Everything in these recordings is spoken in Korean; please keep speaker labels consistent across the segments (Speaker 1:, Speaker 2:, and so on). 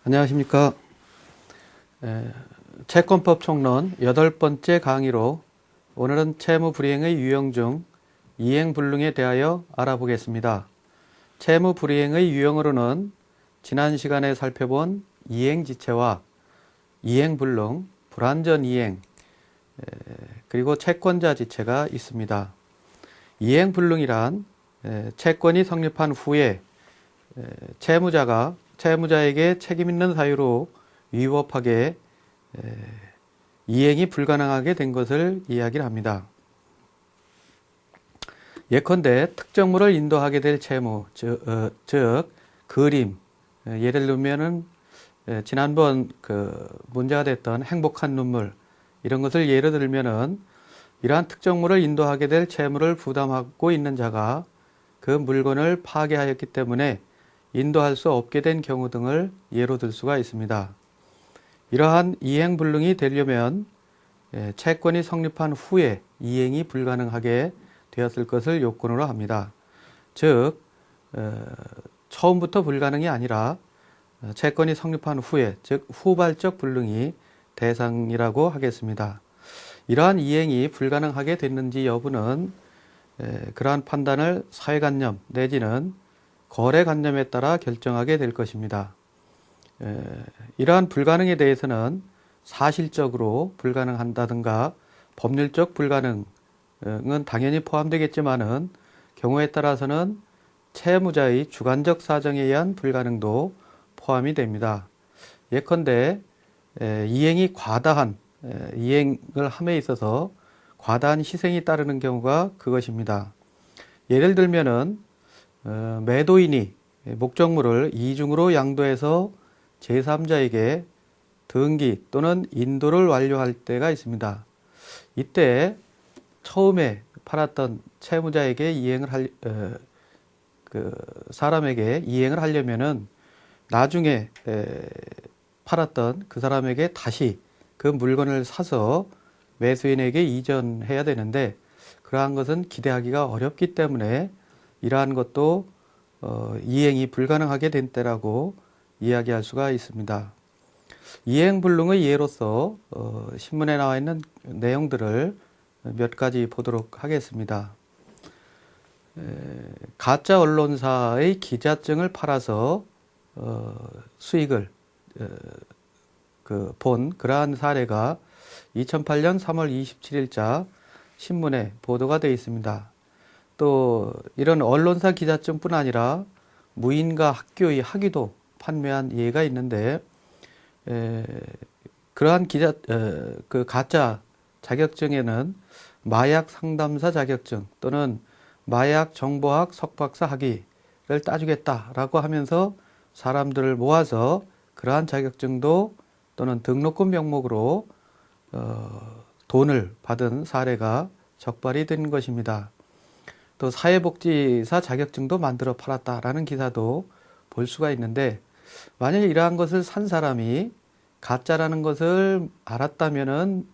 Speaker 1: 안녕하십니까. 채권법 총론 8번째 강의로 오늘은 채무불이행의 유형 중 이행불능에 대하여 알아보겠습니다. 채무불이행의 유형으로는 지난 시간에 살펴본 이행지체와 이행불능, 불완전이행, 그리고 채권자 지체가 있습니다. 이행불능이란 채권이 성립한 후에 채무자에게 책임있는 사유로 위법하게 이행이 불가능하게 된 것을 이야기를 합니다. 예컨대 특정물을 인도하게 될 채무, 즉 그림, 예를 들면은 지난번 문제가 됐던 행복한 눈물, 이런 것을 예로 들면은 이러한 특정물을 인도하게 될 채무를 부담하고 있는 자가 그 물건을 파괴하였기 때문에 인도할 수 없게 된 경우 등을 예로 들 수가 있습니다. 이러한 이행불능이 되려면 채권이 성립한 후에 이행이 불가능하게 되었을 것을 요건으로 합니다. 즉 처음부터 불가능이 아니라 채권이 성립한 후에, 즉 후발적 불능이 대상이라고 하겠습니다. 이러한 이행이 불가능하게 됐는지 여부는 그러한 판단을 사회관념 내지는 거래관념에 따라 결정하게 될 것입니다. 이러한 불가능에 대해서는 사실적으로 불가능한다든가 법률적 불가능은 당연히 포함되겠지만은 경우에 따라서는 채무자의 주관적 사정에 의한 불가능도 포함이 됩니다. 예컨대 이행이 과다한 이행을 함에 있어서 과다한 희생이 따르는 경우가 그것입니다. 예를 들면은 매도인이 목적물을 이중으로 양도해서 제3자에게 등기 또는 인도를 완료할 때가 있습니다. 이때 처음에 팔았던 채무자에게 사람에게 이행을 하려면은 나중에 팔았던 그 사람에게 다시 그 물건을 사서 매수인에게 이전해야 되는데 그러한 것은 기대하기가 어렵기 때문에 이러한 것도 이행이 불가능하게 된 때라고 이야기할 수가 있습니다. 이행불능의 예로서 신문에 나와 있는 내용들을 몇 가지 보도록 하겠습니다. 가짜 언론사의 기자증을 팔아서 수익을 본 그러한 사례가 2008년 3월 27일자 신문에 보도가 되어 있습니다. 또 이런 언론사 기자증뿐 아니라 무인가 학교의 학위도 판매한 예가 있는데 그러한 가짜 자격증에는 마약 상담사 자격증 또는 마약 정보학 석박사 학위를 따주겠다라고 하면서 사람들을 모아서 그러한 자격증도 또는 등록금 명목으로 돈을 받은 사례가 적발이 된 것입니다. 또 사회복지사 자격증도 만들어 팔았다라는 기사도 볼 수가 있는데 만일 이러한 것을 산 사람이 가짜라는 것을 알았다면은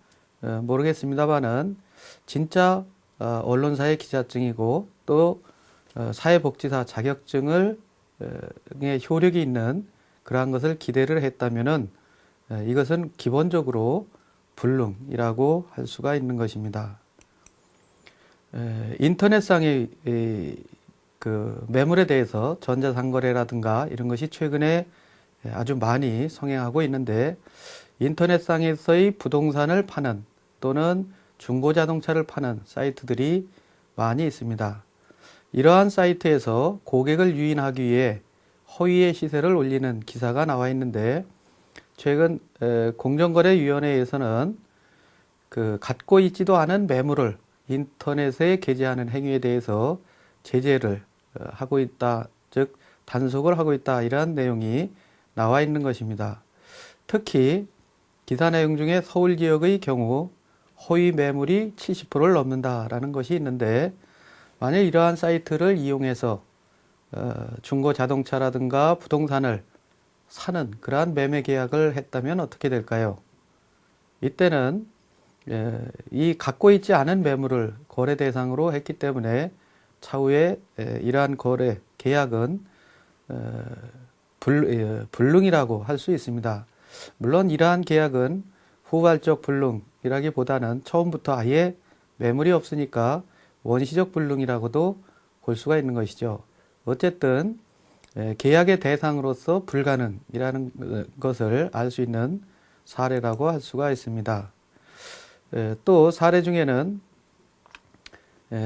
Speaker 1: 모르겠습니다만은 진짜 언론사의 기자증이고 또 사회복지사 자격증을 효력이 있는 그러한 것을 기대를 했다면은 이것은 기본적으로 불능이라고 할 수가 있는 것입니다. 인터넷상의 매물에 대해서 전자상거래라든가 이런 것이 최근에 아주 많이 성행하고 있는데 인터넷상에서의 부동산을 파는 또는 중고자동차를 파는 사이트들이 많이 있습니다. 이러한 사이트에서 고객을 유인하기 위해 허위의 시세를 올리는 기사가 나와 있는데 최근 공정거래위원회에서는 갖고 있지도 않은 매물을 인터넷에 게재하는 행위에 대해서 제재를 하고 있다, 즉 단속을 하고 있다 이러한 내용이 나와 있는 것입니다. 특히 기사 내용 중에 서울 지역의 경우 허위 매물이 70%를 넘는다라는 것이 있는데 만약 이러한 사이트를 이용해서 중고 자동차라든가 부동산을 사는 그러한 매매 계약을 했다면 어떻게 될까요? 이때는 이 갖고 있지 않은 매물을 거래 대상으로 했기 때문에 차후에 이러한 거래 계약은 불능이라고 할 수 있습니다. 물론 이러한 계약은 후발적 불능이라기보다는 처음부터 아예 매물이 없으니까 원시적 불능이라고도 볼 수가 있는 것이죠. 어쨌든 계약의 대상으로서 불가능이라는 것을 알 수 있는 사례라고 할 수가 있습니다. 또 사례 중에는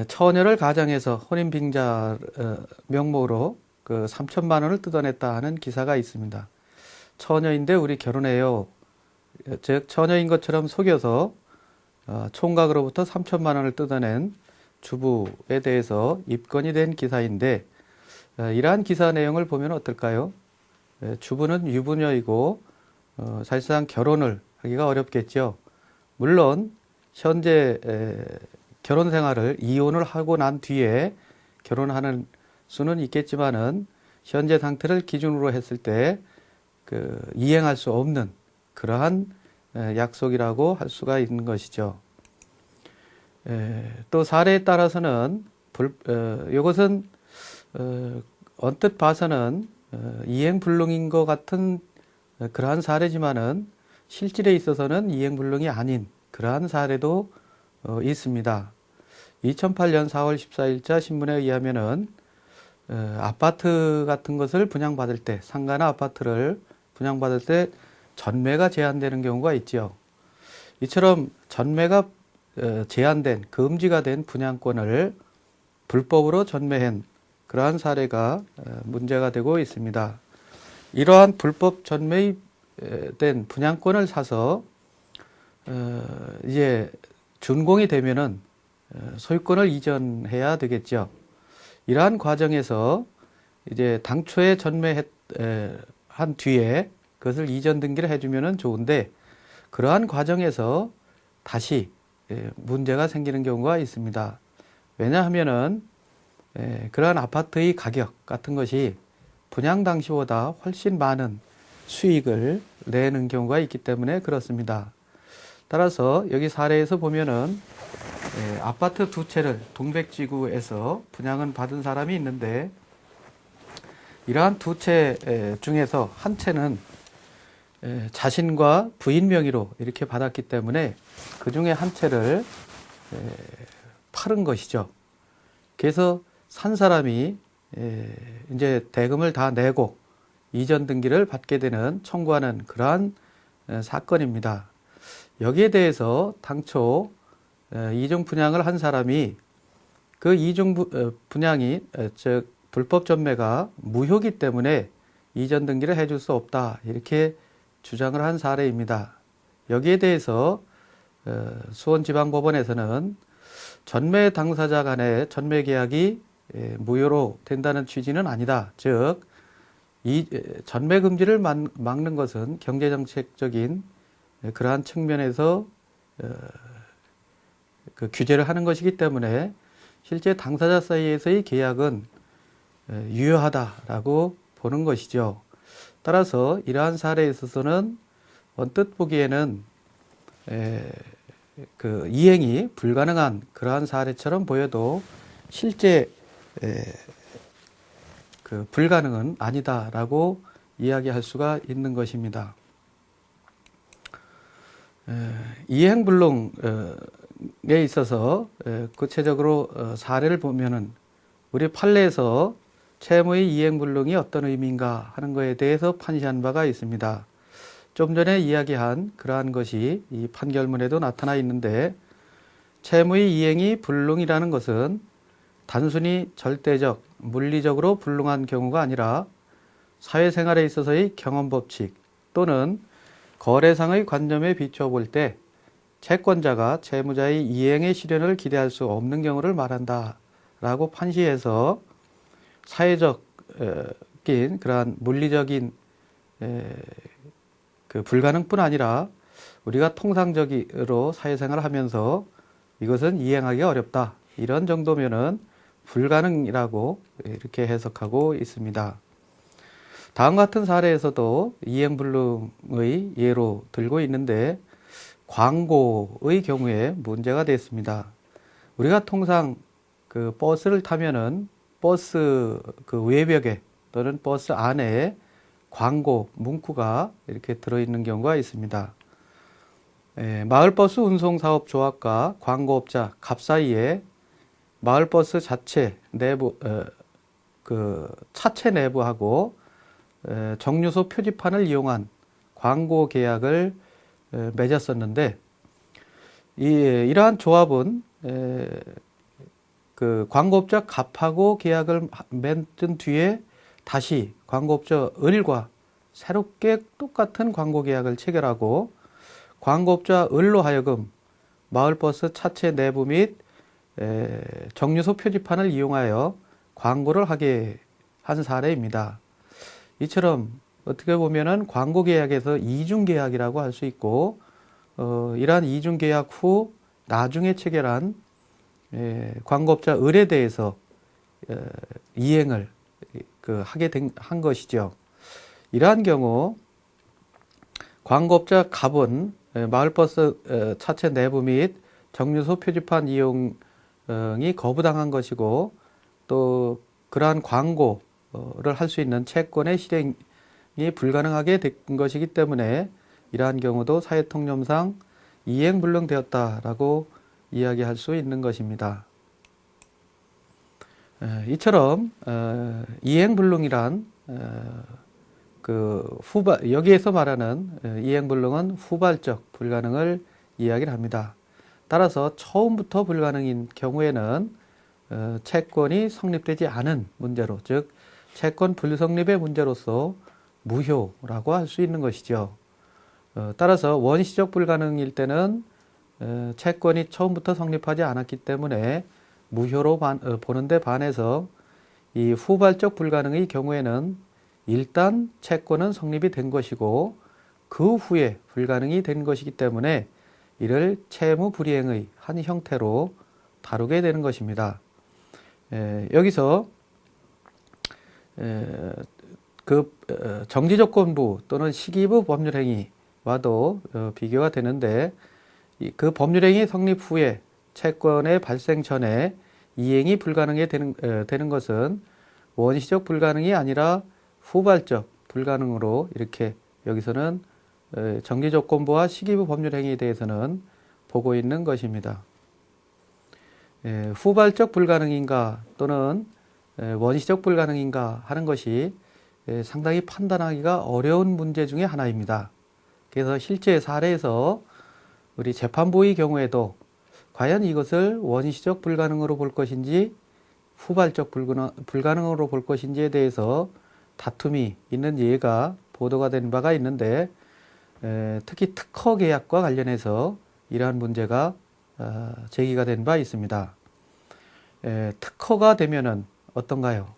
Speaker 1: 처녀를 가장해서 혼인빙자 명목으로 그 3천만 원을 뜯어냈다 하는 기사가 있습니다. 처녀인데 우리 결혼해요. 즉 처녀인 것처럼 속여서 총각으로부터 3천만 원을 뜯어낸 주부에 대해서 입건이 된 기사인데 이러한 기사 내용을 보면 어떨까요? 주부는 유부녀이고 사실상 결혼을 하기가 어렵겠죠. 물론 현재 결혼 생활을 이혼을 하고 난 뒤에 결혼하는 수는 있겠지만은 현재 상태를 기준으로 했을 때 그 이행할 수 없는 그러한 약속이라고 할 수가 있는 것이죠. 또 사례에 따라서는 이것은 언뜻 봐서는 이행불능인 것 같은 그러한 사례지만은 실질에 있어서는 이행불능이 아닌 그러한 사례도 있습니다. 2008년 4월 14일자 신문에 의하면은 아파트 같은 것을 분양받을 때, 상가나 아파트를 분양받을 때 전매가 제한되는 경우가 있죠. 이처럼 전매가 제한된, 금지가 된 분양권을 불법으로 전매한 그러한 사례가 문제가 되고 있습니다. 이러한 불법 전매된 분양권을 사서 이제 준공이 되면은 소유권을 이전해야 되겠죠. 이러한 과정에서 이제 당초에 전매한 뒤에 그것을 이전 등기를 해주면은 좋은데 그러한 과정에서 다시 문제가 생기는 경우가 있습니다. 왜냐하면은 그러한 아파트의 가격 같은 것이 분양 당시보다 훨씬 많은 수익을 내는 경우가 있기 때문에 그렇습니다. 따라서 여기 사례에서 보면은 아파트 두 채를 동백지구에서 분양은 받은 사람이 있는데 이러한 두 채 중에서 한 채는 자신과 부인 명의로 이렇게 받았기 때문에 그 중에 한 채를 팔은 것이죠. 그래서 산 사람이 이제 대금을 다 내고 이전 등기를 받게 되는 청구하는 그러한 사건입니다. 여기에 대해서 당초 이중 분양을 한 사람이 그 이중 분양이 즉 불법 전매가 무효기 때문에 이전 등기를 해줄 수 없다 이렇게 주장을 한 사례입니다. 여기에 대해서 수원지방법원에서는 전매 당사자 간의 전매 계약이 무효로 된다는 취지는 아니다. 즉, 이 전매 금지를 막는 것은 경제정책적인 그러한 측면에서 그 규제를 하는 것이기 때문에 실제 당사자 사이에서의 계약은 유효하다라고 보는 것이죠. 따라서 이러한 사례에 있어서는 언뜻 보기에는 그 이행이 불가능한 그러한 사례처럼 보여도 실제 그 불가능은 아니다라고 이야기할 수가 있는 것입니다. 이행불능에 있어서 구체적으로 사례를 보면은 우리 판례에서 채무의 이행불능이 어떤 의미인가 하는 것에 대해서 판시한 바가 있습니다. 좀 전에 이야기한 그러한 것이 이 판결문에도 나타나 있는데 채무의 이행이 불능이라는 것은 단순히 절대적, 물리적으로 불능한 경우가 아니라 사회생활에 있어서의 경험법칙 또는 거래상의 관점에 비춰볼 때 채권자가 채무자의 이행의 실현을 기대할 수 없는 경우를 말한다 라고 판시해서 사회적인 그러한 물리적인 그 불가능뿐 아니라 우리가 통상적으로 사회생활을 하면서 이것은 이행하기가 어렵다 이런 정도면은 불가능이라고 이렇게 해석하고 있습니다. 다음 같은 사례에서도 이행불능의 예로 들고 있는데 광고의 경우에 문제가 됐습니다. 우리가 통상 그 버스를 타면은 버스 그 외벽에 또는 버스 안에 광고, 문구가 이렇게 들어있는 경우가 있습니다. 마을버스 운송사업조합과 광고업자 갑 사이에 마을버스 자체 내부, 차체 내부하고 정류소 표지판을 이용한 광고 계약을 맺었었는데, 이러한 조합은 그 광고업자 갑하고 계약을 맺은 뒤에 다시 광고업자 을과 새롭게 똑같은 광고 계약을 체결하고 광고업자 을로 하여금 마을버스 차체 내부 및 정류소 표지판을 이용하여 광고를 하게 한 사례입니다. 이처럼 어떻게 보면은 광고 계약에서 이중 계약이라고 할 수 있고, 이러한 이중 계약 후 나중에 체결한 광고업자 을에 대해서 이행을 한 것이죠. 이러한 경우 광고업자 갑은 마을버스 차체 내부 및 정류소 표지판 이용이 거부당한 것이고, 또 그러한 광고를 할 수 있는 채권의 실행이 불가능하게 된 것이기 때문에 이러한 경우도 사회통념상 이행불능되었다라고 이야기할 수 있는 것입니다. 이처럼 이행불능이란 여기에서 말하는 이행불능은 후발적 불가능을 이야기를 합니다. 따라서 처음부터 불가능인 경우에는 채권이 성립되지 않은 문제로, 즉 채권 불성립의 문제로서 무효라고 할 수 있는 것이죠. 따라서 원시적 불가능일 때는 채권이 처음부터 성립하지 않았기 때문에 무효로 보는데 반해서 이 후발적 불가능의 경우에는 일단 채권은 성립이 된 것이고 그 후에 불가능이 된 것이기 때문에 이를 채무 불이행의 한 형태로 다루게 되는 것입니다. 여기서 정지조건부 또는 시기부 법률행위와도 비교가 되는데, 그 법률행위 성립 후에 채권의 발생 전에 이행이 불가능해 되는 것은 원시적 불가능이 아니라 후발적 불가능으로 이렇게 여기서는 정지조건부와 시기부 법률행위에 대해서는 보고 있는 것입니다. 후발적 불가능인가 또는 원시적 불가능인가 하는 것이 상당히 판단하기가 어려운 문제 중에 하나입니다. 그래서 실제 사례에서 우리 재판부의 경우에도 과연 이것을 원시적 불가능으로 볼 것인지 후발적 불가능으로 볼 것인지에 대해서 다툼이 있는 예가 보도가 된 바가 있는데, 특히 특허 계약과 관련해서 이러한 문제가 제기가 된 바 있습니다. 특허가 되면은 어떤가요?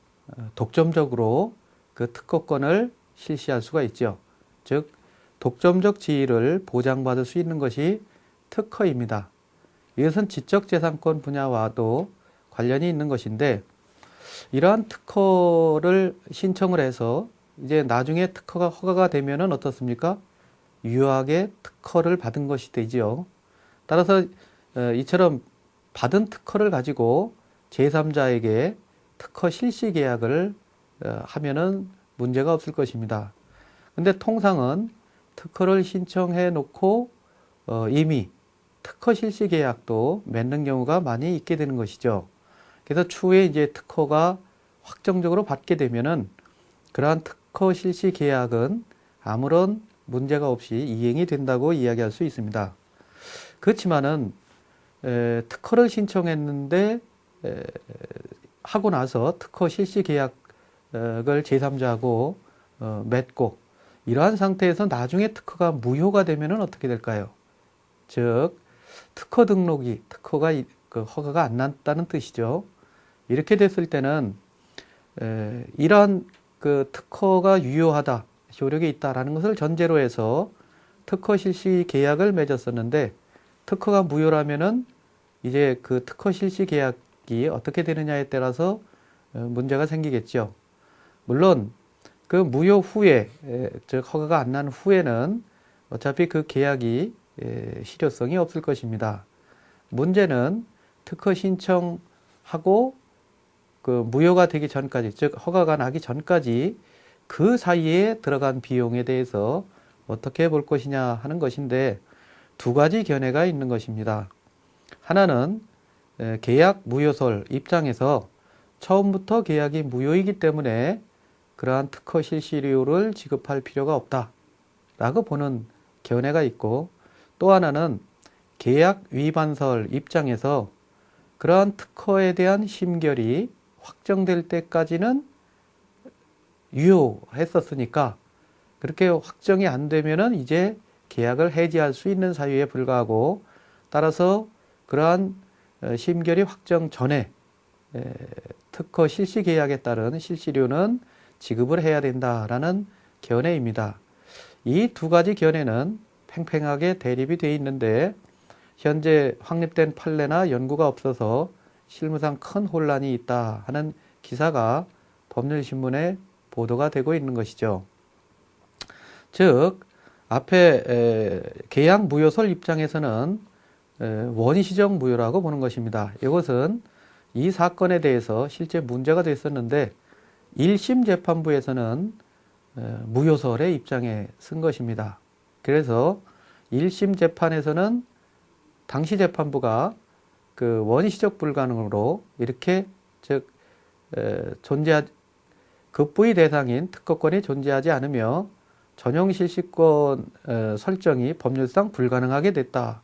Speaker 1: 독점적으로 그 특허권을 실시할 수가 있죠. 즉 독점적 지위를 보장받을 수 있는 것이 특허입니다. 이것은 지적재산권 분야와도 관련이 있는 것인데, 이러한 특허를 신청을 해서 이제 나중에 특허가 허가가 되면은 어떻습니까? 유효하게 특허를 받은 것이 되지요. 따라서 이처럼 받은 특허를 가지고 제3자에게 특허 실시 계약을 하면은 문제가 없을 것입니다. 근데 통상은 특허를 신청해 놓고 이미 특허 실시 계약도 맺는 경우가 많이 있게 되는 것이죠. 그래서 추후에 이제 특허가 확정적으로 받게 되면은 그러한 특허 실시 계약은 아무런 문제가 없이 이행이 된다고 이야기할 수 있습니다. 그렇지만은 특허를 신청했는데 하고 나서 특허 실시 계약을 제3자하고 맺고 이러한 상태에서 나중에 특허가 무효가 되면은 어떻게 될까요? 즉 특허 등록이 특허가 허가가 안 났다는 뜻이죠. 이렇게 됐을 때는 이러한 그 특허가 유효하다, 효력이 있다라는 것을 전제로 해서 특허 실시 계약을 맺었었는데, 특허가 무효라면은 이제 그 특허 실시 계약이 어떻게 되느냐에 따라서 문제가 생기겠죠. 물론 그 무효 후에, 즉 허가가 안 난 후에는 어차피 그 계약이 실효성이 없을 것입니다. 문제는 특허 신청하고 그 무효가 되기 전까지, 즉 허가가 나기 전까지 그 사이에 들어간 비용에 대해서 어떻게 볼 것이냐 하는 것인데 두 가지 견해가 있는 것입니다. 하나는 계약 무효설 입장에서 처음부터 계약이 무효이기 때문에 그러한 특허 실시료를 지급할 필요가 없다라고 보는 견해가 있고, 또 하나는 계약 위반설 입장에서 그러한 특허에 대한 심결이 확정될 때까지는 유효했었으니까 그렇게 확정이 안 되면은 이제 계약을 해지할 수 있는 사유에 불과하고, 따라서 그러한 심결이 확정 전에 특허 실시 계약에 따른 실시료는 지급을 해야 된다라는 견해입니다. 이 두 가지 견해는 팽팽하게 대립이 되어 있는데 현재 확립된 판례나 연구가 없어서 실무상 큰 혼란이 있다 하는 기사가 법률신문에 보도가 되고 있는 것이죠. 즉 앞에 계약 무효설 입장에서는 원시적 무효라고 보는 것입니다. 이것은 이 사건에 대해서 실제 문제가 됐었는데 1심 재판부에서는 무효설의 입장에 쓴 것입니다. 그래서 1심 재판에서는 당시 재판부가 그 원시적 불가능으로 이렇게 즉 급부의 대상인 특허권이 존재하지 않으며 전용 실시권 설정이 법률상 불가능하게 됐다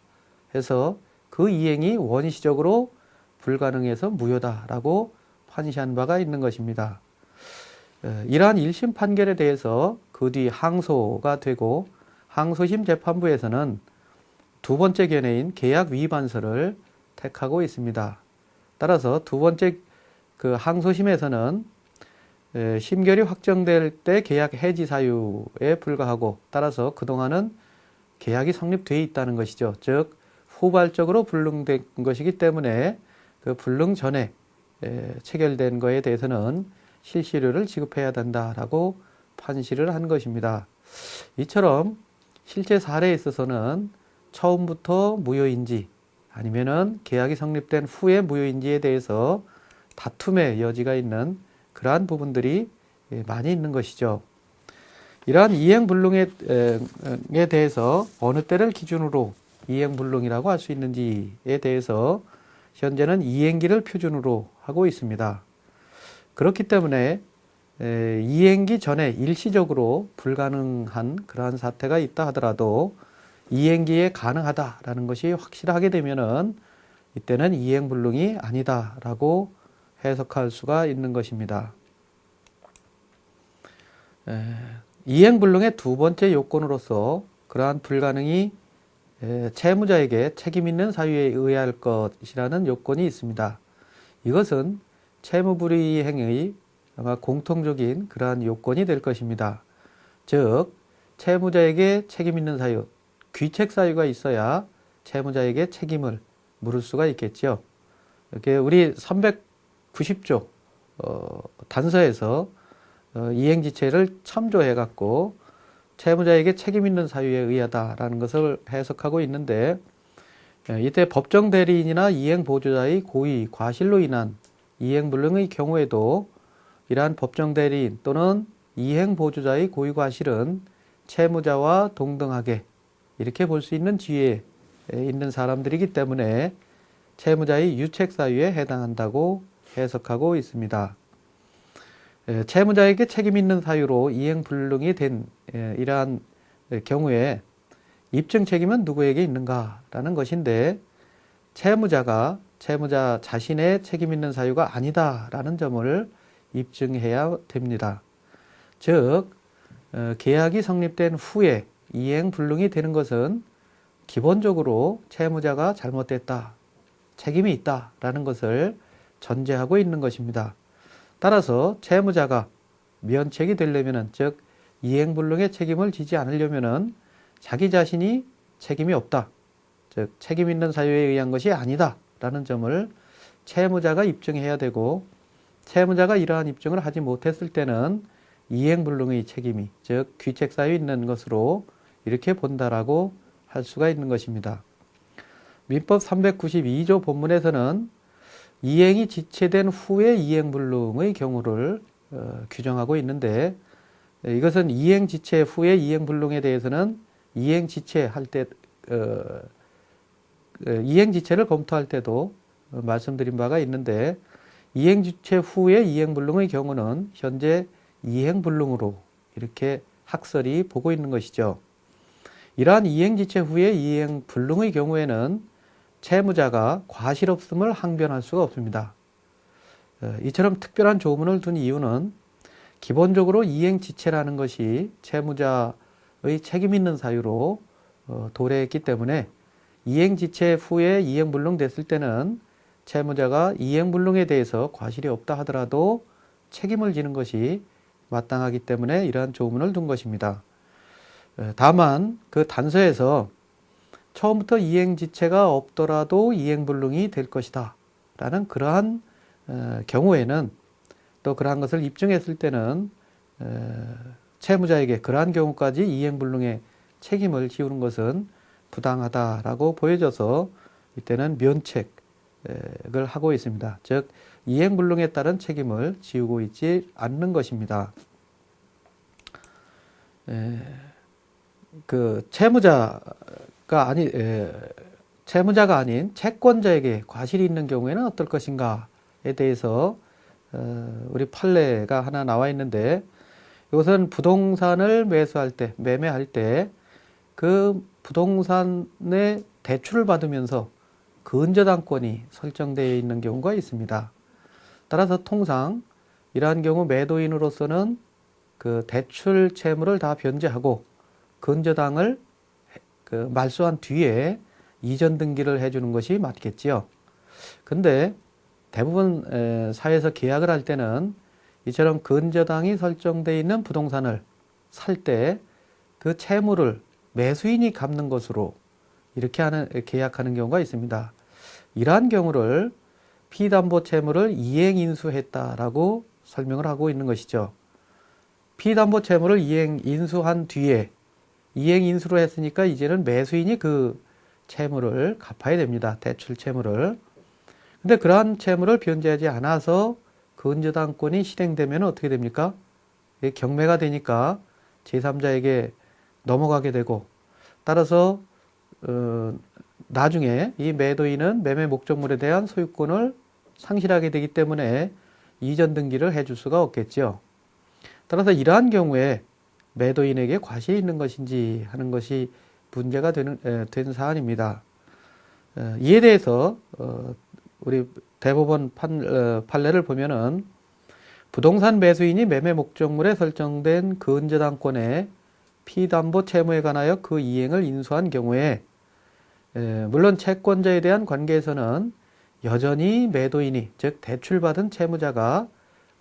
Speaker 1: 해서 그 이행이 원시적으로 불가능해서 무효다라고 판시한 바가 있는 것입니다. 이러한 1심 판결에 대해서 그 뒤 항소가 되고 항소심 재판부에서는 두 번째 견해인 계약 위반설을 택하고 있습니다. 따라서 두 번째 그 항소심에서는 심결이 확정될 때 계약 해지 사유에 불과하고, 따라서 그동안은 계약이 성립되어 있다는 것이죠. 즉 후발적으로 불능된 것이기 때문에 그 불능 전에 체결된 것에 대해서는 실시료를 지급해야 된다라고 판시를 한 것입니다. 이처럼 실제 사례에 있어서는 처음부터 무효인지 아니면은 계약이 성립된 후에 무효인지에 대해서 다툼의 여지가 있는 그러한 부분들이 많이 있는 것이죠. 이러한 이행불능에 대해서 어느 때를 기준으로 이행불능이라고 할 수 있는지에 대해서 현재는 이행기를 표준으로 하고 있습니다. 그렇기 때문에 이행기 전에 일시적으로 불가능한 그러한 사태가 있다 하더라도 이행기에 가능하다라는 것이 확실하게 되면은 이때는 이행불능이 아니다라고 해석할 수가 있는 것입니다. 이행불능의 두 번째 요건으로서 그러한 불가능이 채무자에게 책임 있는 사유에 의할 것이라는 요건이 있습니다. 이것은 채무불이행의 아마 공통적인 그러한 요건이 될 것입니다. 즉 채무자에게 책임 있는 사유, 귀책 사유가 있어야 채무자에게 책임을 물을 수가 있겠죠. 이렇게 우리 390조 단서에서 이행지체를 참조해 갖고 채무자에게 책임 있는 사유에 의하다라는 것을 해석하고 있는데, 이때 법정 대리인이나 이행 보조자의 고의, 과실로 인한 이행불능의 경우에도 이러한 법정 대리인 또는 이행 보조자의 고의, 과실은 채무자와 동등하게 이렇게 볼 수 있는 지위에 있는 사람들이기 때문에 채무자의 유책 사유에 해당한다고 해석하고 있습니다. 채무자에게 책임 있는 사유로 이행불능이 된 이러한 경우에 입증 책임은 누구에게 있는가라는 것인데, 채무자 자신의 책임 있는 사유가 아니다라는 점을 입증해야 됩니다. 즉 계약이 성립된 후에 이행불능이 되는 것은 기본적으로 채무자가 잘못됐다, 책임이 있다라는 것을 전제하고 있는 것입니다. 따라서 채무자가 면책이 되려면은, 즉 이행불능의 책임을 지지 않으려면은 자기 자신이 책임이 없다, 즉 책임 있는 사유에 의한 것이 아니다 라는 점을 채무자가 입증해야 되고, 채무자가 이러한 입증을 하지 못했을 때는 이행불능의 책임이, 즉 귀책 사유 있는 것으로 이렇게 본다라고 할 수가 있는 것입니다. 민법 392조 본문에서는 이행이 지체된 후에 이행불능의 경우를 규정하고 있는데, 이것은 이행지체 후의 이행불능에 대해서는 이행지체 할 때, 이행지체를 검토할 때도 말씀드린 바가 있는데, 이행지체 후의 이행불능의 경우는 현재 이행불능으로 이렇게 학설이 보고 있는 것이죠. 이러한 이행지체 후의 이행불능의 경우에는 채무자가 과실 없음을 항변할 수가 없습니다. 이처럼 특별한 조문을 둔 이유는 기본적으로 이행지체라는 것이 채무자의 책임 있는 사유로 도래했기 때문에 이행지체 후에 이행불능 됐을 때는 채무자가 이행불능에 대해서 과실이 없다 하더라도 책임을 지는 것이 마땅하기 때문에 이러한 조문을 둔 것입니다. 다만 그 단서에서 처음부터 이행지체가 없더라도 이행불능이 될 것이다 라는 그러한 경우에는, 또 그러한 것을 입증했을 때는 채무자에게 그러한 경우까지 이행불능의 책임을 지우는 것은 부당하다라고 보여져서 이때는 면책을 하고 있습니다. 즉 이행불능에 따른 책임을 지우고 있지 않는 것입니다. 그 채무자가 아닌 채권자에게 과실이 있는 경우에는 어떨 것인가에 대해서 우리 판례가 하나 나와 있는데, 이것은 부동산을 매수할 때, 매매할 때 그 부동산의 대출을 받으면서 근저당권이 설정되어 있는 경우가 있습니다. 따라서 통상 이러한 경우 매도인으로서는 그 대출 채무를 다 변제하고 근저당을 말소한 뒤에 이전 등기를 해주는 것이 맞겠지요. 근데 대부분 사회에서 계약을 할 때는 이처럼 근저당이 설정되어 있는 부동산을 살 때 그 채무를 매수인이 갚는 것으로 이렇게 계약하는 경우가 있습니다. 이러한 경우를 피담보 채무를 이행인수했다라고 설명을 하고 있는 것이죠. 피담보 채무를 이행인수한 뒤에 이행인수로 했으니까 이제는 매수인이 그 채무를 갚아야 됩니다. 대출 채무를. 근데 그러한 채무를 변제하지 않아서 근저당권이 실행되면 어떻게 됩니까? 경매가 되니까 제3자에게 넘어가게 되고, 따라서 나중에 이 매도인은 매매 목적물에 대한 소유권을 상실하게 되기 때문에 이전 등기를 해줄 수가 없겠죠. 따라서 이러한 경우에 매도인에게 과실이 있는 것인지 하는 것이 문제가 된 사안입니다. 이에 대해서 우리 대법원 판례를 보면은 부동산 매수인이 매매 목적물에 설정된 근저당권의 피담보 채무에 관하여 그 이행을 인수한 경우에 물론 채권자에 대한 관계에서는 여전히 매도인이, 즉 대출받은 채무자가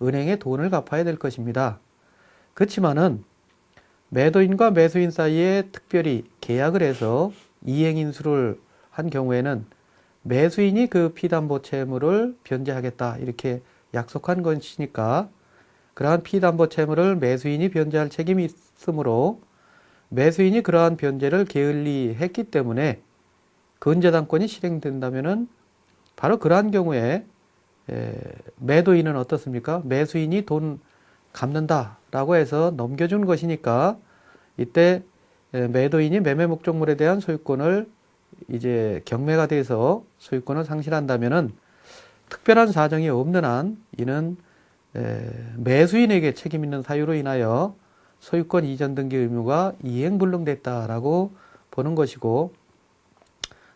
Speaker 1: 은행에 돈을 갚아야 될 것입니다. 그렇지만은 매도인과 매수인 사이에 특별히 계약을 해서 이행인수를 한 경우에는 매수인이 그 피담보 채무를 변제하겠다 이렇게 약속한 것이니까 그러한 피담보 채무를 매수인이 변제할 책임이 있으므로 매수인이 그러한 변제를 게을리했기 때문에 근저당권이 실행된다면은 바로 그러한 경우에 매도인은 어떻습니까? 매수인이 돈 갚는다라고 해서 넘겨준 것이니까 이때 매도인이 매매 목적물에 대한 소유권을 이제 경매가 돼서 소유권을 상실한다면은 특별한 사정이 없는 한 이는 매수인에게 책임 있는 사유로 인하여 소유권 이전 등기 의무가 이행불능됐다라고 보는 것이고,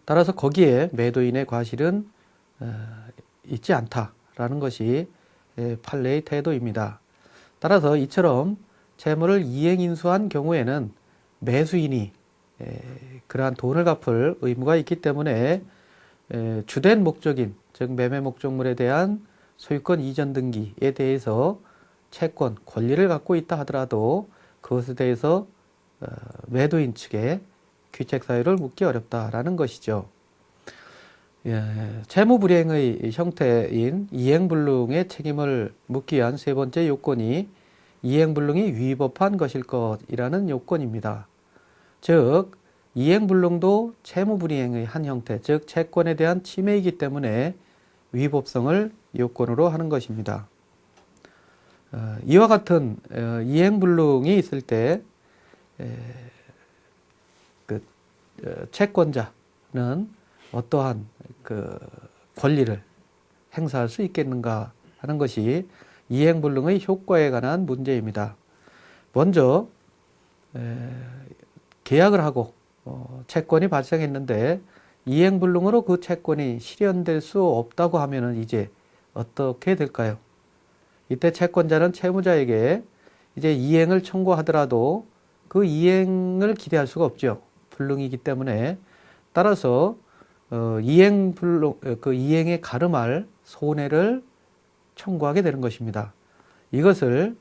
Speaker 1: 따라서 거기에 매도인의 과실은 있지 않다라는 것이 판례의 태도입니다. 따라서 이처럼 채무를 이행인수한 경우에는 매수인이 그러한 돈을 갚을 의무가 있기 때문에 주된 목적인, 즉 매매 목적물에 대한 소유권 이전 등기에 대해서 채권, 권리를 갖고 있다 하더라도 그것에 대해서 매도인 측에 귀책 사유를 묻기 어렵다라는 것이죠. 채무불이행의 형태인 이행불능의 책임을 묻기 위한 세 번째 요건이 이행불능이 위법한 것일 것이라는 요건입니다. 즉 이행불능도 채무불이행의 한 형태, 즉 채권에 대한 침해이기 때문에 위법성을 요건으로 하는 것입니다. 이와 같은 이행불능이 있을 때 그 채권자는 어떠한 그 권리를 행사할 수 있겠는가 하는 것이 이행불능의 효과에 관한 문제입니다. 먼저 계약을 하고 채권이 발생했는데 이행불능으로 그 채권이 실현될 수 없다고 하면은 이제 어떻게 될까요? 이때 채권자는 채무자에게 이제 이행을 청구하더라도 그 이행을 기대할 수가 없죠. 불능이기 때문에. 따라서 그 이행에 가름할 손해를 청구하게 되는 것입니다. 이것을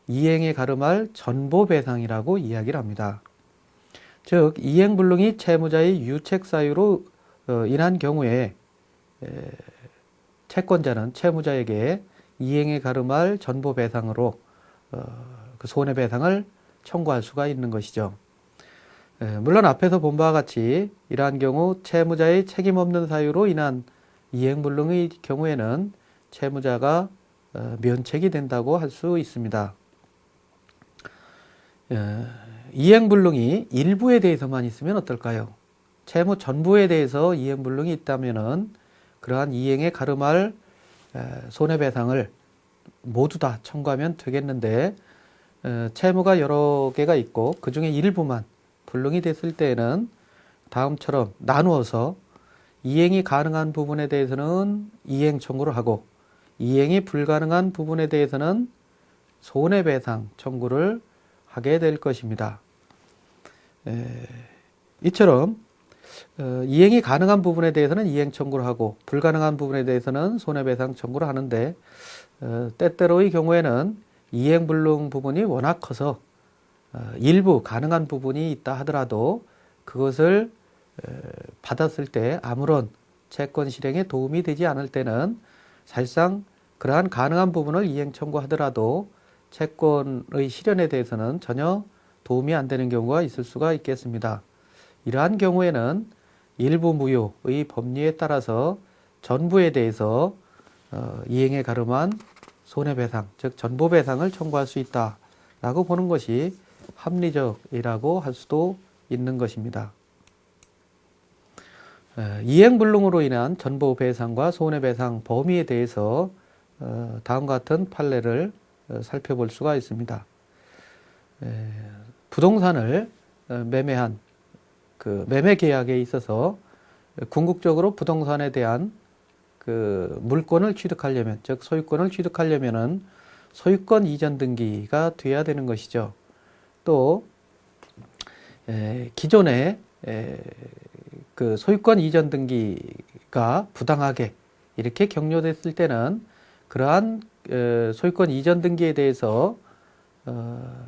Speaker 1: 이행에 가름할 전보배상이라고 이야기를 합니다. 즉 이행불능이 채무자의 유책 사유로 인한 경우에 채권자는 채무자에게 이행에 가름할 전보배상으로 그 손해배상을 청구할 수가 있는 것이죠. 물론 앞에서 본 바와 같이 이러한 경우 채무자의 책임 없는 사유로 인한 이행불능의 경우에는 채무자가 면책이 된다고 할 수 있습니다. 이행불능이 일부에 대해서만 있으면 어떨까요? 채무 전부에 대해서 이행불능이 있다면은 그러한 이행에 가름할 손해배상을 모두 다 청구하면 되겠는데 채무가 여러 개가 있고 그 중에 일부만 불능이 됐을 때에는 다음처럼 나누어서 이행이 가능한 부분에 대해서는 이행 청구를 하고 이행이 불가능한 부분에 대해서는 손해배상 청구를 하게 될 것입니다. 이처럼 이행이 가능한 부분에 대해서는 이행 청구를 하고 불가능한 부분에 대해서는 손해배상 청구를 하는데 때때로의 경우에는 이행불능 부분이 워낙 커서 일부 가능한 부분이 있다 하더라도 그것을 받았을 때 아무런 채권 실행에 도움이 되지 않을 때는 사실상 그러한 가능한 부분을 이행 청구하더라도 채권의 실현에 대해서는 전혀 도움이 안 되는 경우가 있을 수가 있겠습니다. 이러한 경우에는 일부 무효의 법리에 따라서 전부에 대해서 이행에 가름한 손해배상, 즉 전보배상을 청구할 수 있다라고 보는 것이 합리적이라고 할 수도 있는 것입니다. 이행불능으로 인한 전보배상과 손해배상 범위에 대해서 다음과 같은 판례를 살펴볼 수가 있습니다. 부동산을 매매한 그 매매 계약에 있어서 궁극적으로 부동산에 대한 그 물권을 취득하려면, 즉 소유권을 취득하려면은 소유권 이전 등기가 돼야 되는 것이죠. 또 기존에 그 소유권 이전 등기가 부당하게 이렇게 격려됐을 때는 그러한 소유권 이전 등기에 대해서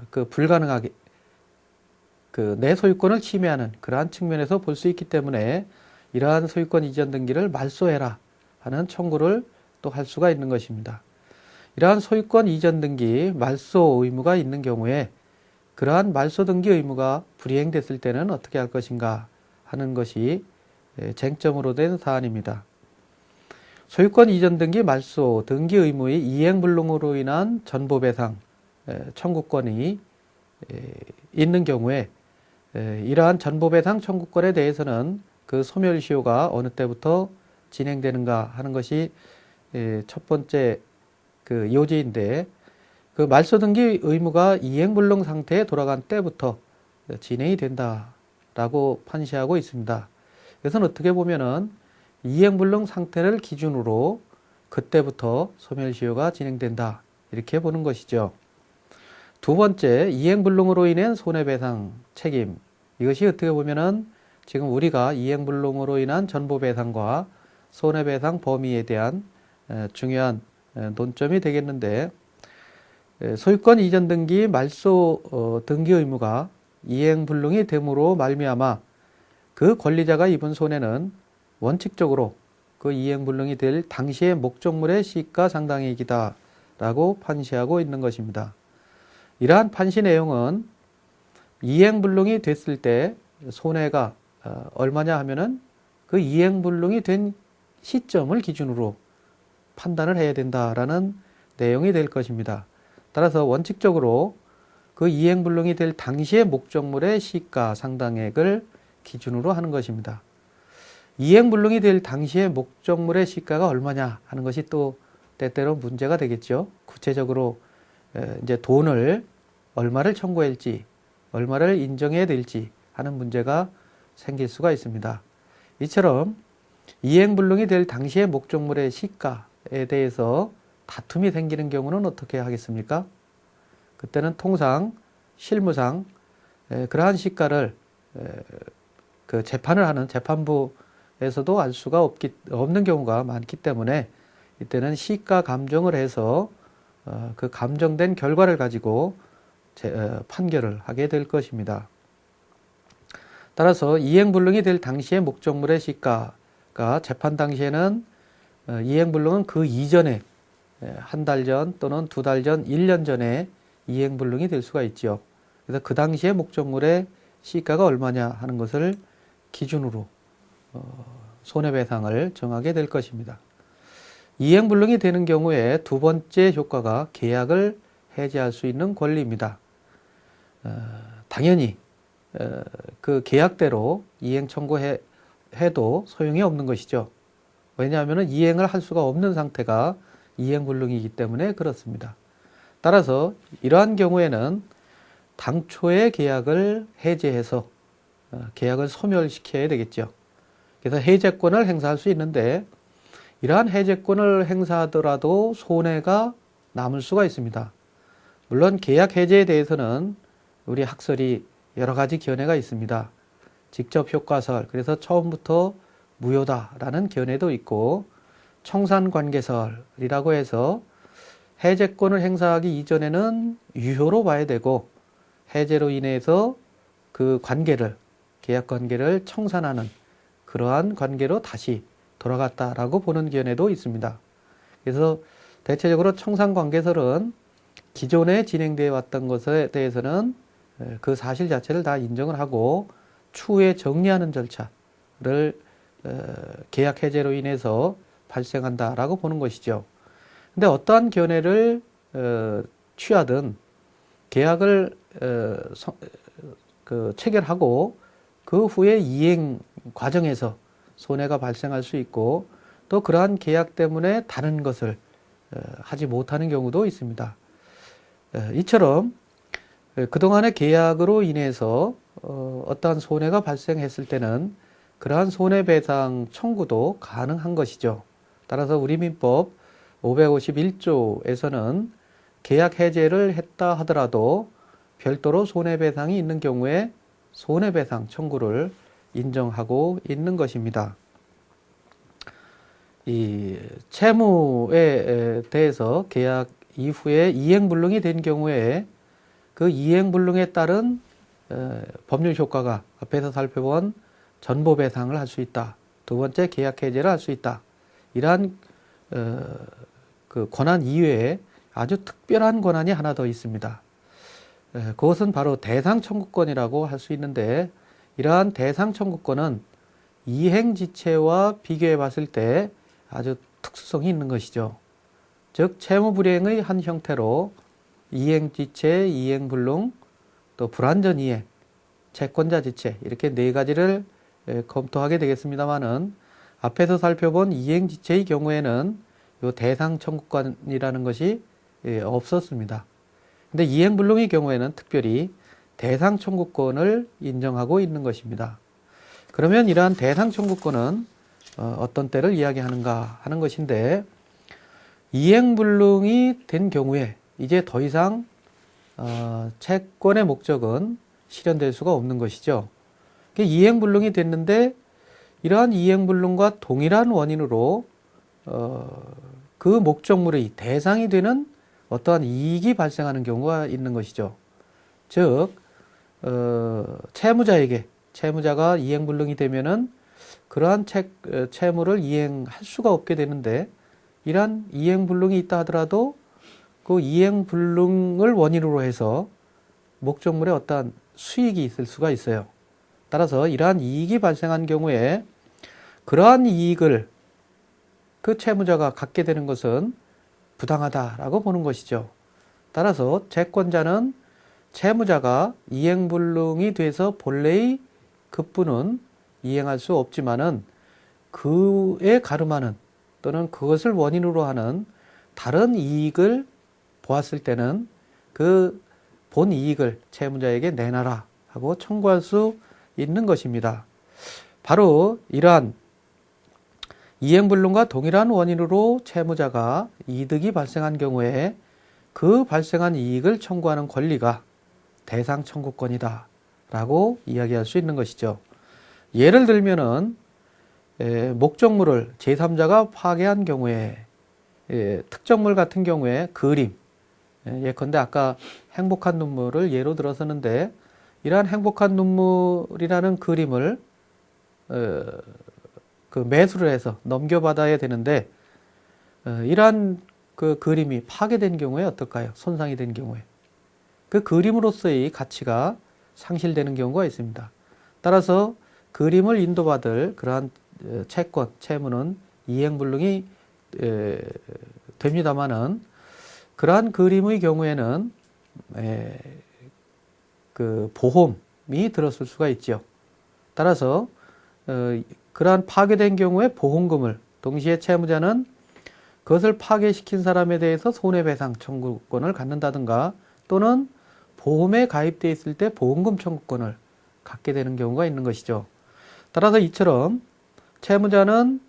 Speaker 1: 그 불가능하게 그 내 소유권을 침해하는 그러한 측면에서 볼 수 있기 때문에 이러한 소유권 이전 등기를 말소해라 하는 청구를 또 할 수가 있는 것입니다. 이러한 소유권 이전 등기 말소 의무가 있는 경우에 그러한 말소 등기 의무가 불이행됐을 때는 어떻게 할 것인가 하는 것이 쟁점으로 된 사안입니다. 소유권 이전 등기 말소 등기 의무의 이행불능으로 인한 전보배상 청구권이 있는 경우에 이러한 전보배상 청구권에 대해서는 그 소멸시효가 어느 때부터 진행되는가 하는 것이 첫 번째 그 요지인데 그 말소 등기 의무가 이행불능 상태에 돌아간 때부터 진행이 된다라고 판시하고 있습니다. 그래서 어떻게 보면은 이행불능 상태를 기준으로 그때부터 소멸시효가 진행된다 이렇게 보는 것이죠. 두 번째, 이행불능으로 인한 손해배상 책임. 이것이 어떻게 보면은 지금 우리가 이행불능으로 인한 전보배상과 손해배상 범위에 대한 중요한 논점이 되겠는데 소유권 이전 등기 말소 등기 의무가 이행불능이 됨으로 말미암아 그 권리자가 입은 손해는 원칙적으로 그 이행불능이 될 당시의 목적물의 시가상당액이다 라고 판시하고 있는 것입니다. 이러한 판시 내용은 이행불능이 됐을 때 손해가 얼마냐 하면은 그 이행불능이 된 시점을 기준으로 판단을 해야 된다라는 내용이 될 것입니다. 따라서 원칙적으로 그 이행불능이 될 당시의 목적물의 시가 상당액을 기준으로 하는 것입니다. 이행불능이 될 당시의 목적물의 시가가 얼마냐 하는 것이 또 때때로 문제가 되겠죠. 구체적으로 이제 돈을 얼마를 청구할지, 얼마를 인정해야 될지 하는 문제가 생길 수가 있습니다. 이처럼 이행불능이 될 당시의 목적물의 시가에 대해서 다툼이 생기는 경우는 어떻게 하겠습니까? 그때는 통상 실무상 그러한 시가를 그 재판을 하는 재판부에서도 알 수가 없는 경우가 많기 때문에 이때는 시가 감정을 해서 그 감정된 결과를 가지고 판결을 하게 될 것입니다. 따라서 이행불능이 될 당시의 목적물의 시가가 재판 당시에는 이행불능은 그 이전에 한 달 전 또는 두 달 전, 1년 전에 이행불능이 될 수가 있죠. 그래서 그 당시의 목적물의 시가가 얼마냐 하는 것을 기준으로 손해배상을 정하게 될 것입니다. 이행불능이 되는 경우에 두 번째 효과가 계약을 해지할 수 있는 권리입니다. 당연히 그 계약대로 이행 청구해도 소용이 없는 것이죠. 왜냐하면 이행을 할 수가 없는 상태가 이행불능이기 때문에 그렇습니다. 따라서 이러한 경우에는 당초의 계약을 해지해서 계약을 소멸시켜야 되겠죠. 그래서 해제권을 행사할 수 있는데 이러한 해제권을 행사하더라도 손해가 남을 수가 있습니다. 물론 계약 해제에 대해서는 우리 학설이 여러 가지 견해가 있습니다. 직접 효과설, 그래서 처음부터 무효다라는 견해도 있고 청산관계설이라고 해서 해제권을 행사하기 이전에는 유효로 봐야 되고 해제로 인해서 그 관계를, 계약 관계를 청산하는 그러한 관계로 다시 돌아갔다라고 보는 견해도 있습니다. 그래서 대체적으로 청산관계설은 기존에 진행되어 왔던 것에 대해서는 그 사실 자체를 다 인정을 하고 추후에 정리하는 절차를 계약 해제로 인해서 발생한다라고 보는 것이죠. 근데 어떠한 견해를 취하든 계약을 체결하고 그 후에 이행 과정에서 손해가 발생할 수 있고 또 그러한 계약 때문에 다른 것을 하지 못하는 경우도 있습니다. 이처럼 그동안의 계약으로 인해서 어떠한 손해가 발생했을 때는 그러한 손해배상 청구도 가능한 것이죠. 따라서 우리 민법 551조에서는 계약 해제를 했다 하더라도 별도로 손해배상이 있는 경우에 손해배상 청구를 인정하고 있는 것입니다. 이 채무에 대해서 계약 이후에 이행불능이 된 경우에 그 이행불능에 따른 법률 효과가 앞에서 살펴본 전보배상을 할 수 있다. 두 번째 계약 해제를 할 수 있다. 이러한 그 권한 이외에 아주 특별한 권한이 하나 더 있습니다. 그것은 바로 대상청구권이라고 할 수 있는데 이러한 대상청구권은 이행지체와 비교해 봤을 때 아주 특수성이 있는 것이죠. 즉 채무불이행의 한 형태로 이행지체, 이행불능, 또 불완전이행, 채권자지체 이렇게 네 가지를 검토하게 되겠습니다마는 앞에서 살펴본 이행지체의 경우에는 이 대상청구권이라는 것이 없었습니다. 근데 이행불능의 경우에는 특별히 대상청구권을 인정하고 있는 것입니다. 그러면 이러한 대상청구권은 어떤 때를 이야기하는가 하는 것인데 이행불능이 된 경우에 이제 더 이상 채권의 목적은 실현될 수가 없는 것이죠. 이행불능이 됐는데 이러한 이행불능과 동일한 원인으로 그 목적물의 대상이 되는 어떠한 이익이 발생하는 경우가 있는 것이죠. 즉 채무자가 이행불능이 되면은 그러한 채무를 이행할 수가 없게 되는데 이러한 이행불능이 있다 하더라도 그 이행불능을 원인으로 해서 목적물에 어떠한 수익이 있을 수가 있어요. 따라서 이러한 이익이 발생한 경우에 그러한 이익을 그 채무자가 갖게 되는 것은 부당하다라고 보는 것이죠. 따라서 채권자는 채무자가 이행불능이 돼서 본래의 급부는 이행할 수 없지만은 그에 가름하는 또는 그것을 원인으로 하는 다른 이익을 보았을 때는 그 본 이익을 채무자에게 내놔라 하고 청구할 수 있는 것입니다. 바로 이러한 이행불능과 동일한 원인으로 채무자가 이득이 발생한 경우에 그 발생한 이익을 청구하는 권리가 대상 청구권이다 라고 이야기할 수 있는 것이죠. 예를 들면은 목적물을 제3자가 파괴한 경우에 특정물 같은 경우에 그림, 예컨대 아까 행복한 눈물을 예로 들었었는데 이러한 행복한 눈물이라는 그림을 그 매수를 해서 넘겨받아야 되는데 이러한 그 그림이 파괴된 경우에 어떨까요? 손상이 된 경우에 그 그림으로서의 가치가 상실되는 경우가 있습니다. 따라서 그림을 인도받을 그러한 채권, 채무는 이행불능이 됩니다마는 그러한 그림의 경우에는 그 보험이 들었을 수가 있죠. 따라서 그러한 파괴된 경우에 보험금을 동시에 채무자는 그것을 파괴시킨 사람에 대해서 손해배상 청구권을 갖는다든가 또는 보험에 가입되어 있을 때 보험금 청구권을 갖게 되는 경우가 있는 것이죠. 따라서 이처럼 채무자는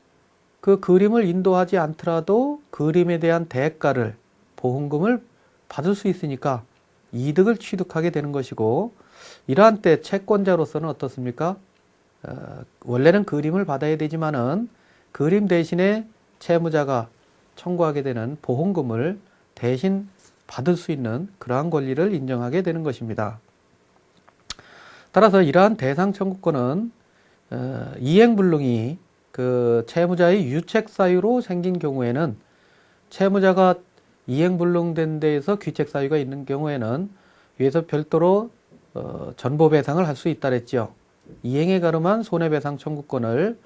Speaker 1: 그 그림을 인도하지 않더라도 그림에 대한 대가를 보험금을 받을 수 있으니까 이득을 취득하게 되는 것이고 이러한 때 채권자로서는 어떻습니까? 원래는 그림을 받아야 되지만은 그림 대신에 채무자가 청구하게 되는 보험금을 대신 받을 수 있는 그러한 권리를 인정하게 되는 것입니다. 따라서 이러한 대상 청구권은 이행불능이 그 채무자의 유책 사유로 생긴 경우에는 채무자가 이행불능된 데에서 귀책 사유가 있는 경우에는 위에서 별도로 전보배상을 할 수 있다 그랬죠. 이행에 가름한 손해배상 청구권을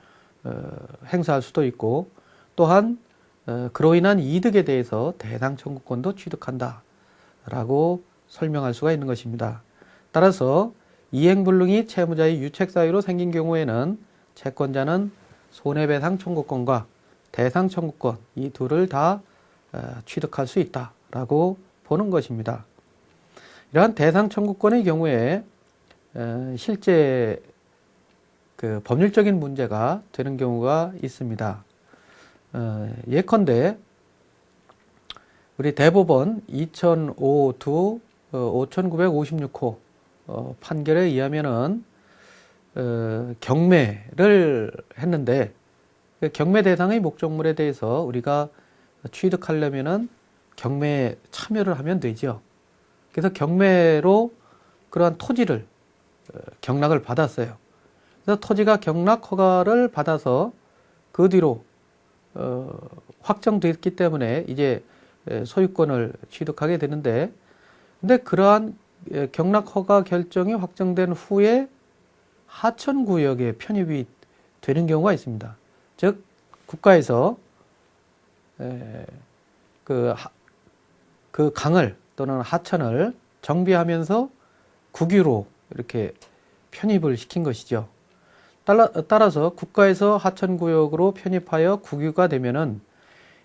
Speaker 1: 행사할 수도 있고 또한 그로 인한 이득에 대해서 대상 청구권도 취득한다 라고 설명할 수가 있는 것입니다. 따라서 이행불능이 채무자의 유책 사유로 생긴 경우에는 채권자는 손해배상 청구권과 대상 청구권 이 둘을 다 취득할 수 있다라고 보는 것입니다. 이러한 대상 청구권의 경우에 실제 그 법률적인 문제가 되는 경우가 있습니다. 예컨대 우리 대법원 2005두 5956호 판결에 의하면은 경매를 했는데 경매 대상의 목적물에 대해서 우리가 취득하려면은 경매에 참여를 하면 되죠. 그래서 경매로 그러한 토지를 경락을 받았어요. 그래서 토지가 경락 허가를 받아서 그 뒤로 확정됐기 때문에 이제 소유권을 취득하게 되는데 근데 그러한 경락 허가 결정이 확정된 후에 하천구역에 편입이 되는 경우가 있습니다. 즉 국가에서 그 강을 또는 하천을 정비하면서 국유로 이렇게 편입을 시킨 것이죠. 따라서 국가에서 하천구역으로 편입하여 국유가 되면은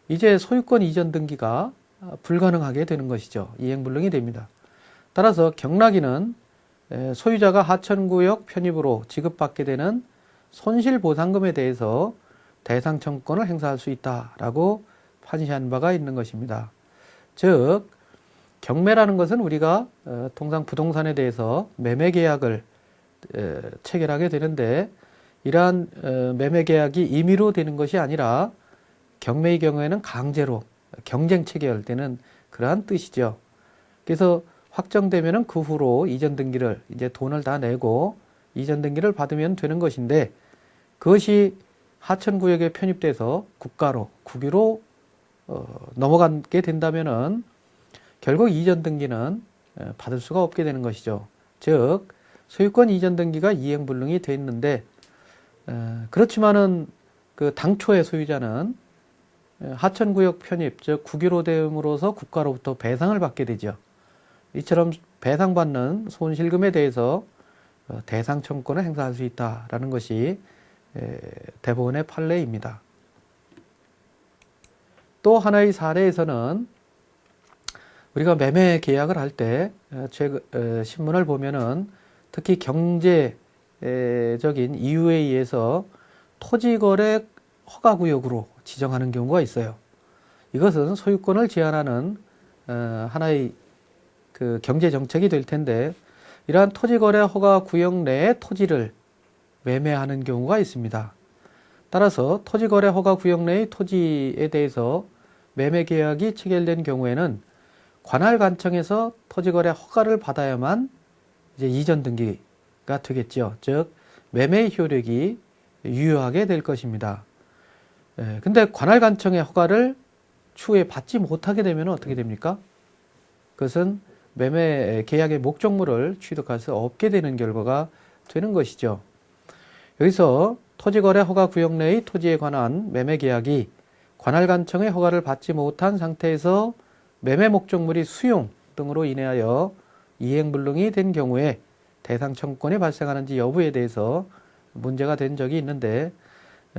Speaker 1: 이제 소유권 이전 등기가 불가능하게 되는 것이죠. 이행불능이 됩니다. 따라서 경락인은 소유자가 하천구역 편입으로 지급받게 되는 손실보상금에 대해서 대상 청구권을 행사할 수 있다라고 판시한 바가 있는 것입니다. 즉 경매라는 것은 우리가 통상 부동산에 대해서 매매계약을 체결하게 되는데 이러한 매매계약이 임의로 되는 것이 아니라 경매의 경우에는 강제로 경쟁 체결되는 그러한 뜻이죠. 그래서 확정되면은 그 후로 이전 등기를 이제 돈을 다 내고 이전 등기를 받으면 되는 것인데 그것이 하천구역에 편입돼서 국가로 국유로 넘어가게 된다면은 결국 이전 등기는 받을 수가 없게 되는 것이죠. 즉 소유권 이전 등기가 이행불능이 돼 있는데 그렇지만은 그 당초의 소유자는 하천구역 편입, 즉 국유로 됨으로써 국가로부터 배상을 받게 되죠. 이처럼 배상받는 손실금에 대해서 대상 청구권을 행사할 수 있다라는 것이 대법원의 판례입니다. 또 하나의 사례에서는 우리가 매매 계약을 할 때 신문을 보면은 특히 경제적인 이유에 의해서 토지거래 허가구역으로 지정하는 경우가 있어요. 이것은 소유권을 제한하는 하나의 그 경제정책이 될 텐데, 이러한 토지거래 허가구역 내의 토지를 매매하는 경우가 있습니다. 따라서 토지거래 허가구역 내의 토지에 대해서 매매계약이 체결된 경우에는 관할관청에서 토지거래 허가를 받아야만 이제 이전 등기가 되겠죠. 즉 매매 효력이 유효하게 될 것입니다. 근데 관할관청의 허가를 추후에 받지 못하게 되면 어떻게 됩니까? 그것은 매매 계약의 목적물을 취득할 수 없게 되는 결과가 되는 것이죠. 여기서 토지거래 허가구역 내의 토지에 관한 매매 계약이 관할관청의 허가를 받지 못한 상태에서 매매 목적물이 수용 등으로 인하여 이행불능이 된 경우에 대상 청구권이 발생하는지 여부에 대해서 문제가 된 적이 있는데,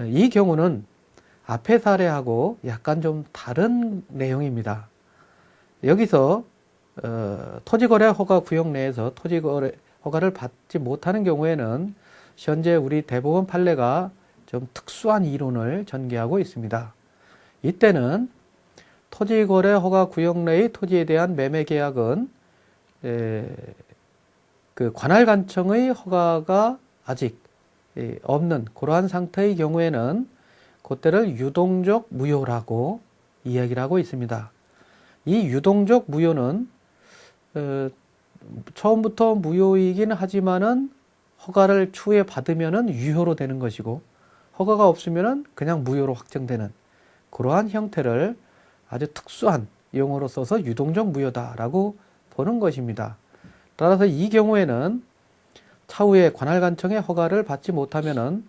Speaker 1: 이 경우는 앞의 사례하고 약간 좀 다른 내용입니다. 여기서 토지거래 허가 구역 내에서 토지거래 허가를 받지 못하는 경우에는 현재 우리 대법원 판례가 좀 특수한 이론을 전개하고 있습니다. 이때는 토지거래 허가 구역 내의 토지에 대한 매매 계약은 그 관할관청의 허가가 아직 없는 그러한 상태의 경우에는 그때를 유동적 무효라고 이야기를 하고 있습니다. 이 유동적 무효는 처음부터 무효이긴 하지만은 허가를 추후에 받으면은 유효로 되는 것이고, 허가가 없으면은 그냥 무효로 확정되는 그러한 형태를 아주 특수한 용어로 써서 유동적 무효다라고 보는 것입니다. 따라서 이 경우에는 차후에 관할관청의 허가를 받지 못하면은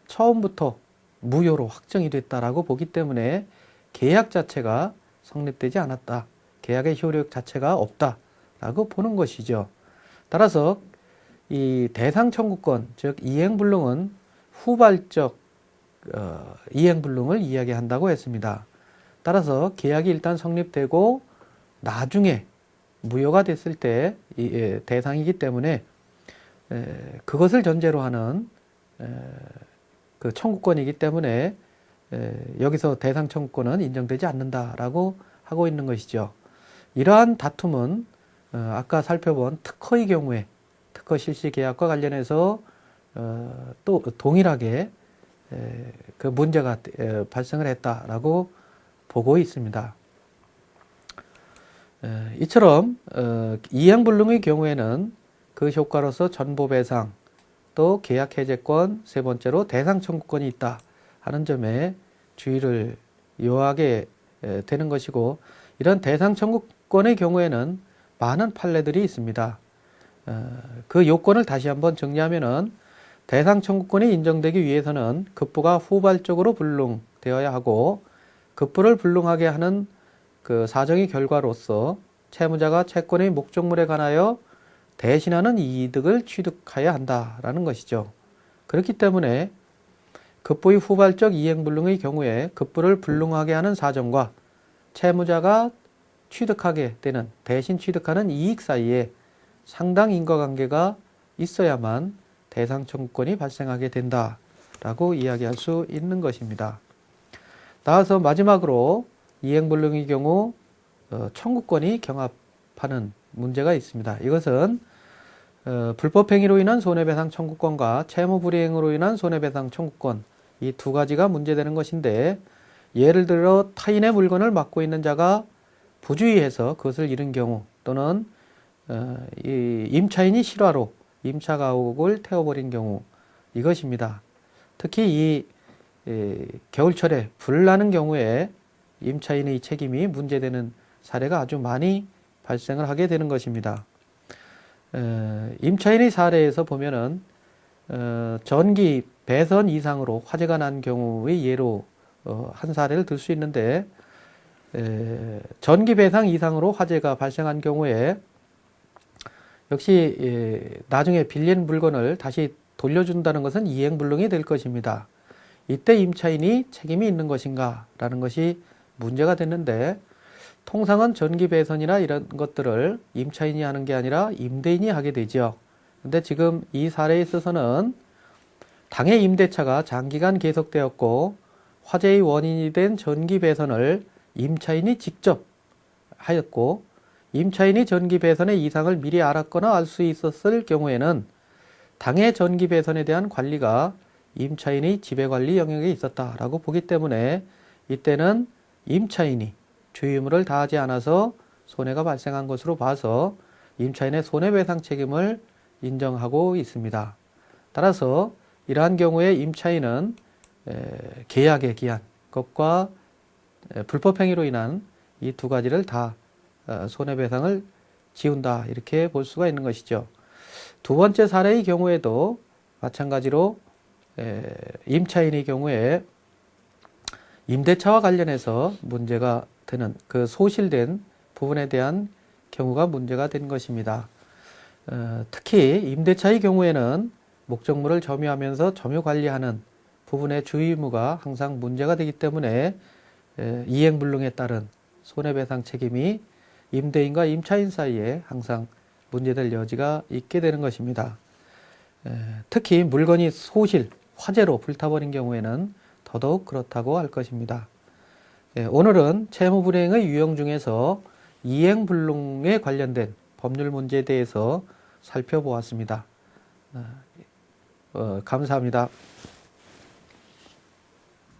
Speaker 1: 처음부터 무효로 확정이 됐다라고 보기 때문에 계약 자체가 성립되지 않았다, 계약의 효력 자체가 없다라고 보는 것이죠. 따라서 이 대상 청구권, 즉 이행불능은 후발적 이행불능을 이야기한다고 했습니다. 따라서 계약이 일단 성립되고 나중에 무효가 됐을 때 대상이기 때문에 그것을 전제로 하는 그 청구권이기 때문에 여기서 대상 청구권은 인정되지 않는다라고 하고 있는 것이죠. 이러한 다툼은 아까 살펴본 특허의 경우에 특허 실시 계약과 관련해서 또 동일하게 그 문제가 발생을 했다라고 보고 있습니다. 이처럼 이행불능의 경우에는 그 효과로서 전보배상, 또 계약해제권, 세 번째로 대상 청구권이 있다 하는 점에 주의를 요하게 되는 것이고, 이런 대상 청구권의 경우에는 많은 판례들이 있습니다. 그 요건을 다시 한번 정리하면은, 대상 청구권이 인정되기 위해서는 급부가 후발적으로 불능되어야 하고, 급부를 불능하게 하는 그 사정의 결과로서 채무자가 채권의 목적물에 관하여 대신하는 이득을 취득해야 한다라는 것이죠. 그렇기 때문에 급부의 후발적 이행불능의 경우에 급부를 불능하게 하는 사정과 채무자가 취득하게 되는, 대신 취득하는 이익 사이에 상당 인과관계가 있어야만 대상 청구권이 발생하게 된다라고 이야기할 수 있는 것입니다. 나아서 마지막으로 이행불능의 경우 청구권이 경합하는 문제가 있습니다. 이것은 불법행위로 인한 손해배상 청구권과 채무불이행으로 인한 손해배상 청구권, 이 두 가지가 문제되는 것인데, 예를 들어 타인의 물건을 맡고 있는 자가 부주의해서 그것을 잃은 경우, 또는 이 임차인이 실화로 임차 가옥을 태워버린 경우, 이것입니다. 특히 겨울철에 불 나는 경우에 임차인의 책임이 문제되는 사례가 아주 많이 발생을 하게 되는 것입니다. 임차인의 사례에서 보면은 전기 배선 이상으로 화재가 난 경우의 예로 한 사례를 들 수 있는데 전기 배상 이상으로 화재가 발생한 경우에 역시 나중에 빌린 물건을 다시 돌려준다는 것은 이행불능이 될 것입니다. 이때 임차인이 책임이 있는 것인가 라는 것이 문제가 됐는데 통상은 전기 배선이나 이런 것들을 임차인이 하는 게 아니라 임대인이 하게 되죠. 근데 지금 이 사례에 있어서는 당해 임대차가 장기간 계속되었고 화재의 원인이 된 전기 배선을 임차인이 직접 하였고 임차인이 전기 배선의 이상을 미리 알았거나 알 수 있었을 경우에는 당해 전기 배선에 대한 관리가 임차인의 지배관리 영역에 있었다라고 보기 때문에 이때는 임차인이 주의의무를 다하지 않아서 손해가 발생한 것으로 봐서 임차인의 손해배상 책임을 인정하고 있습니다. 따라서 이러한 경우에 임차인은 계약에 기한 것과 불법행위로 인한 이 두 가지를 다 손해배상을 지운다 이렇게 볼 수가 있는 것이죠. 두 번째 사례의 경우에도 마찬가지로 임차인의 경우에 임대차와 관련해서 문제가 되는 그 소실된 부분에 대한 경우가 문제가 된 것입니다. 특히 임대차의 경우에는 목적물을 점유하면서 점유 관리하는 부분의 주의 의무가 항상 문제가 되기 때문에 이행불능에 따른 손해배상 책임이 임대인과 임차인 사이에 항상 문제될 여지가 있게 되는 것입니다. 특히 물건이 소실, 화재로 불타버린 경우에는 더더욱 그렇다고 할 것입니다. 오늘은 채무불이행의 유형 중에서 이행불능에 관련된 법률 문제에 대해서 살펴보았습니다. 감사합니다.